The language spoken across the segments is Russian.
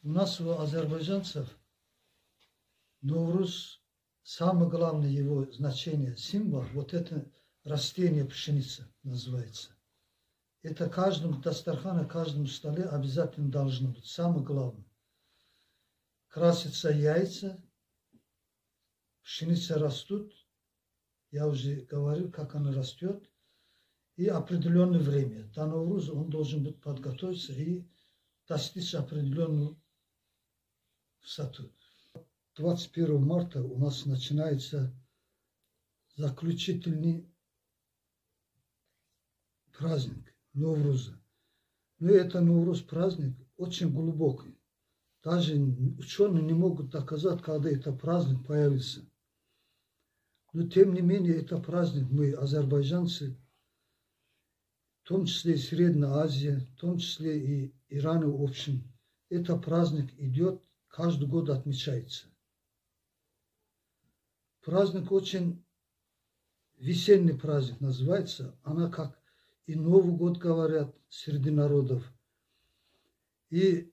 У нас у азербайджанцев Новруз, самое главное его значение, символ, вот это растение пшеница называется. Это каждому дастархану, каждому столе обязательно должно быть. Самое главное. Красятся яйца, пшеница растут. Я уже говорил, как она растет. И определенное время. До Новруза он должен быть подготовиться и достичь определенную высоту. 21 марта у нас начинается заключительный праздник Новруза. Но это Новруз праздник очень глубокий. Даже ученые не могут доказать, когда этот праздник появился. Но тем не менее, это праздник мы, азербайджанцы, в том числе и Средняя Азия, в том числе и Иран в общем, этот праздник идет, каждый год отмечается. Праздник очень весенний праздник называется. Она как и Новый год говорят среди народов. И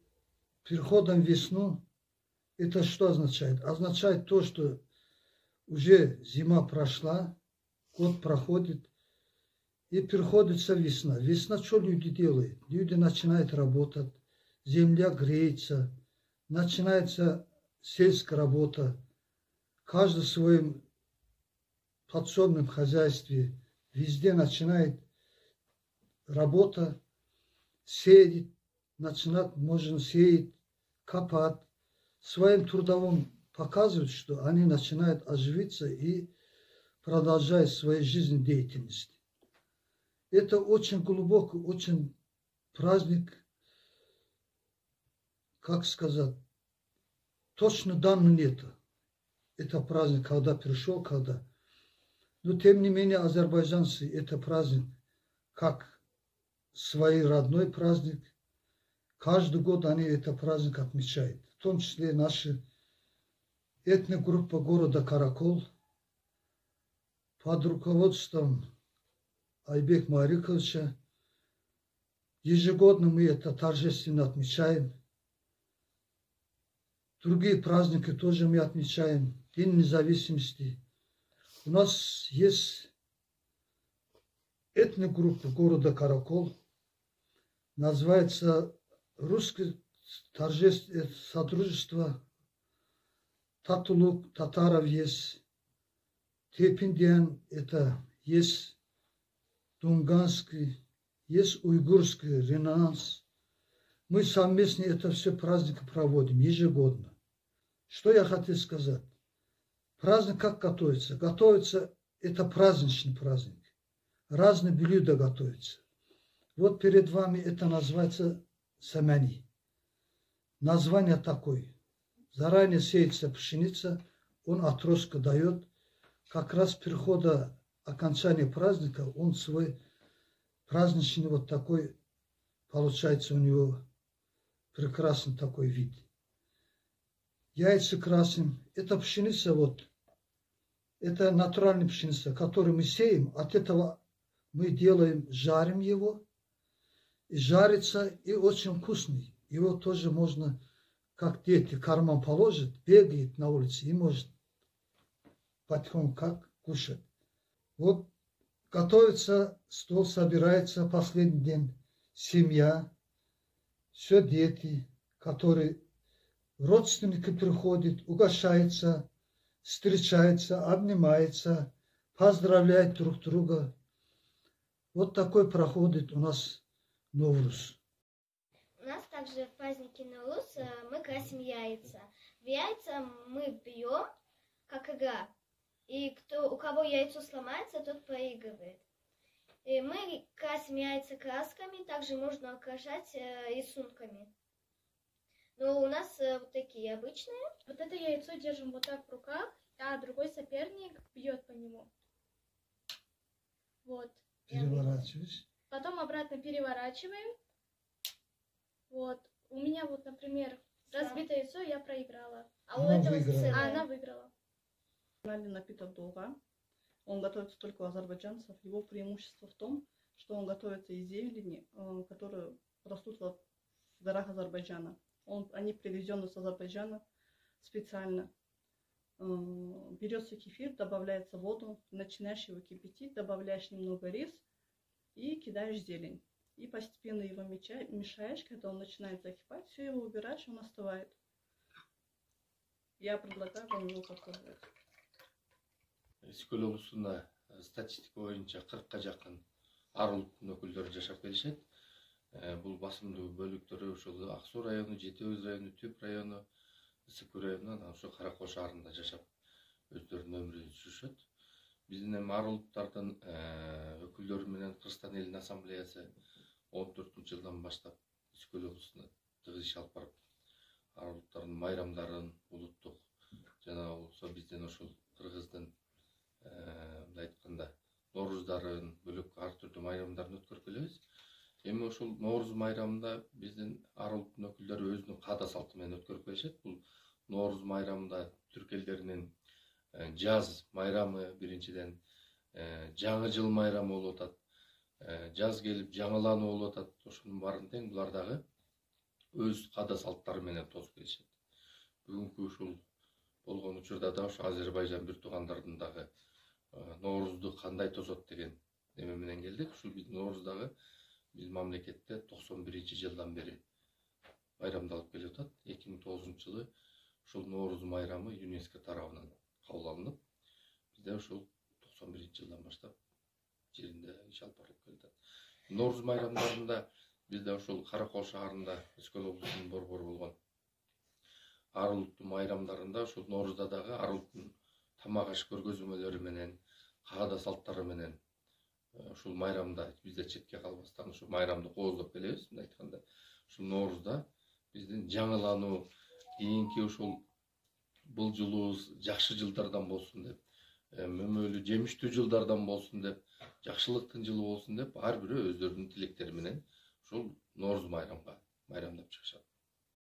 переходом в весну, это что означает? Означает то, что уже зима прошла, год проходит, и переходится весна. Весна что люди делают? Люди начинают работать, земля греется, начинается сельская работа. Каждый в своем подсобном хозяйстве везде начинает работа, сеять, начинать, можно сеять, копать. Своим трудовым показывают, что они начинают оживиться и продолжают свою жизнедеятельность. Это очень глубокий, очень праздник, как сказать, точно данного нет. Это праздник, когда пришел, когда. Но тем не менее, азербайджанцы, это праздник, как свой родной праздник. Каждый год они этот праздник отмечают. В том числе наша этногруппа города Каракол под руководством Айбек Мариковича. Ежегодно мы это торжественно отмечаем. Другие праздники тоже мы отмечаем. День независимости. У нас есть этногруппа города Каракол. Называется Русское Содружество Татулук, татаров есть. Тепиндиан это есть. Дунганский, есть уйгурский ренанс. Мы совместно это все праздники проводим ежегодно. Что я хотел сказать? Праздник как готовится? Готовится это праздничный праздник. Разные блюда готовятся. Вот перед вами это называется самани. Название такое. Заранее сеется пшеница, он отростка дает. Как раз перехода окончания праздника, он свой праздничный вот такой, получается у него прекрасный такой вид. Яйца красим. Это пшеница вот, это натуральная пшеница, которую мы сеем. От этого мы делаем, жарим его. И жарится, и очень вкусный. Его тоже можно, как дети, карман положит, бегает на улице и может потом как кушать. Вот готовится, стол собирается последний день, семья, все дети, которые родственники приходят, угощаются, встречаются, обнимаются, поздравляют друг друга. Вот такой проходит у нас Новруз. У нас также в празднике Новруз мы красим яйца. В яйца мы бьем, как игра. И у кого яйцо сломается, тот проигрывает. И мы красим яйца красками, также можно украшать рисунками. Но у нас вот такие обычные. Вот это яйцо держим вот так в руках, а другой соперник бьет по нему. Вот. Переворачиваешь. Потом обратно переворачиваем. Вот. У меня вот, например, разбитое яйцо, я проиграла. А у этого целое. А она выиграла. Национальный напиток долга. Он готовится только у азербайджанцев. Его преимущество в том, что он готовится из зелени, которые растут в горах Азербайджана. Они привезены с Азербайджана специально. Берется кефир, добавляется воду, начинаешь его кипятить, добавляешь немного рис и кидаешь зелень. И постепенно его мешаешь, когда он начинает закипать, все его убираешь, он остывает. Я предлагаю вам его попробовать. Үскөл облусунда статистика боюнча 40-ка жакын ар улуттун өкүлдөрү жашап келишет. Бул басымдуу бөлүктөрү ушул Ак Суу району, Жети Өз району, Түп району, Ысык Көл району, анан ошо Кара Кол шаарында жашап өздөрүнүн өмүрүн сүрүшөт. Биздин эми ар улуттардын өкүлдөрү менен Кыргызстан элинин ассамблеясы 14-жылдан баштап Үскөл облусунда тыгыз иш алып барып, ар улуттардын майрамдарын, улуттук жана болсо биздин ошол кыргыздын мындай айтканда Норуздарын, бөлөк ар түрдүү майрамдарын өткөрүп келебиз. Эми ошол Нооруз майрамында биздин ар улуттун өкүлдөрү өзүнүн каада салты менен өткөрүп келишет. Бул Нооруз майрамында түрк элдеринин жаз майрамы биринчиден, жаңы жыл майрамы болуп атат. Жаз келип жаңылануу болуп атат. Ошонун баарын тең булар дагы өз каада салттары менен тосуп келишет. Бүгүнкү ушул болгон учурда да ошо Азербайжан бир туугандардын дагы Ноорузду кандай тосот деген неме менен келдик. Ушул биз Нооруздагы биз мамлекетте 91-жылдан бери майрамдалып келип атат. 2009-жылы ушул Нооруз майрамы ЮНЕСКО тарабынан кабыл алынып, бизде ушул 91-жылдан баштап жеринде иш алып барып келет. Нооруз майрамдарында бизде ушул Кара Кол шаарында Үскөл облусунун борбору болгон ар улуттуу майрамдарында ушул Ноорузда дагы ар улуттун тамак аш көргөзмөлөрү менен, каада салттары менен ушул майрамда бизде четке калбастан ушул майрамды кооздоп келебиз. Мындай айтканда, ушул Ноорузда биздин жаңылануу, кийинки ушул бул жылубуз жакшы жылдардан болсун деп, мөмөлүү жемиштүү жылдардан болсун деп, жакшылыктын жылы болсун деп ар бирөө өздөрүнүн тилектери менен ушул Нооруз майрамга майрамдап чыгышат.